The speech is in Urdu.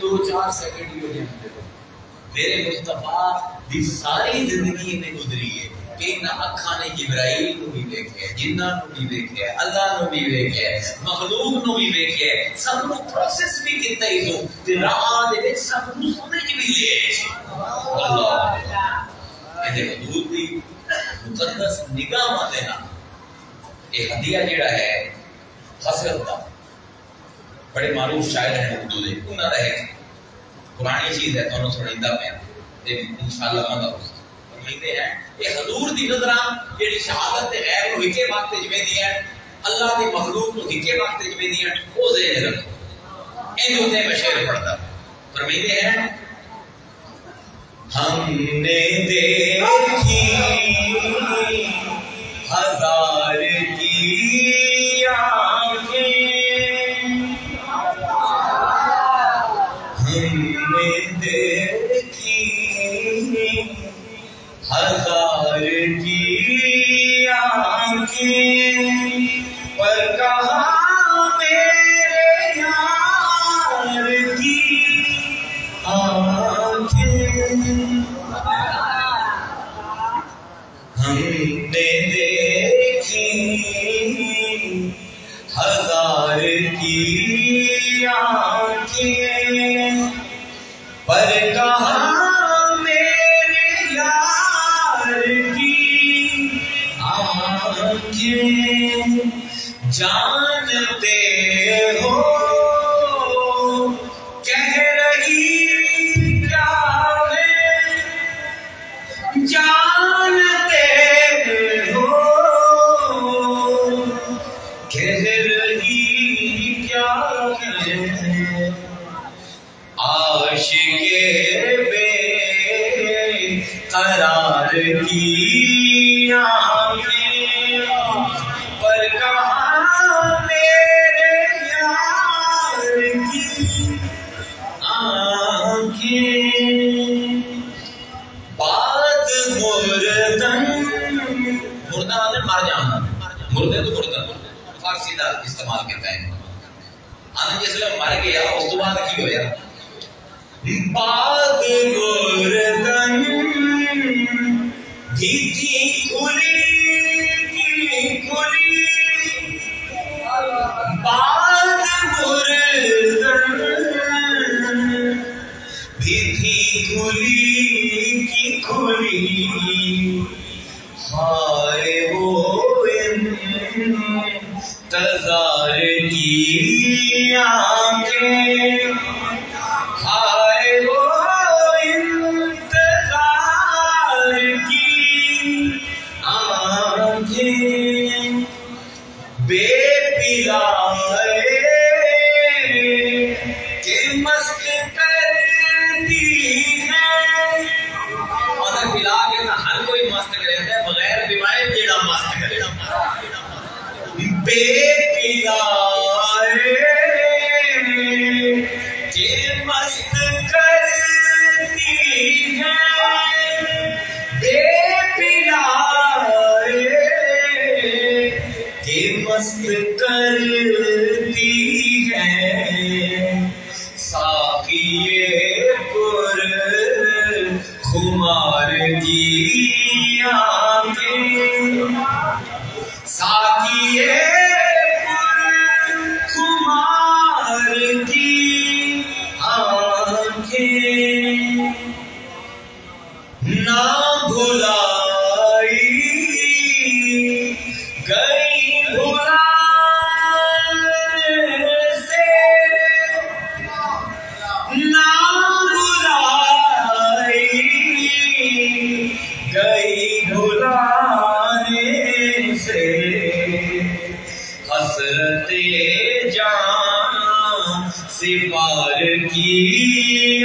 دو چار سیکنڈ ہی ہو جائیں میرے مصطفیٰ دی ساری زندگی میں گزری ہے کہ نہ اکھاں نے جبرائیل کو بھی دیکھے، جنہاں کو بھی دیکھے، اللہ کو بھی دیکھے، مخلوق کو بھی دیکھے، سب کو پروسیس بھی کیتا ہی تو تے راہ دے وچ سب کو سمجھ بھی لے اللہ اے حدود دی مقدس نگاہ دے نا یہ ہدیہ جڑا ہے حسرت دا بڑے معروف شاعر ہیں اردو دے انہاں دا ایک پرانی چیز ہے تو سنائیندہ پیا تے انشاءاللہ مدد فرمائندے ہیں یہ حضور دی نظراں جڑی شہادت غیر نو ہکے وقت وچ ویندی ہے اللہ دی مخلوق نو ہکے وقت وچ ویندی ہے او ذہن رکھو این تے میں شعر پڑھدا فرمائندے ہیں ہم نے دیکھی ہزار کی آنکھیں ہم نے دیکھی ہزار کی آنکھیں پر کہاں میرے یار کی آنکھیں ہم نے دیکھی ہزار کی آنکھیں پر کہاں میرے یار کی آنکھیں جانتے ہو کہہ رہی کیا ہے جانتے ہو کہہ رہی کیا ہے عاشق بے قرار کی آنکھیں پر کہاں میرے یار کی آنکھیں بات مردن مردہ مر جانا مردے تو مردن فارسی دا استعمال کرتا ہے آنند جس لئے مر گیا اس تو بعد کی ہویا بات مردن بھی تھی کھلی کی کھلی بات مردن بھی تھی کھلی کی کھلی ہائے وہ انتظار کی آنکھیں ہائے وہ انتظار کی آنکھیں بے پلائے کہ مست کرتی ہیں اور پلا کے نہ ہر کوئی مست کرے ہے بغیر بیمائے جیڑا مست کرے بے پلائے کہ مست کرتی ہیں بے پلائے کہ مست کرتی ہیں ساقی پر خمار کی آنکھیں ساقی پر خمار کی آنکھیں نہ بھلائی گئی بھلانے سے نہ بھلائی گئی بھلانے سے حسرت جان سپار کی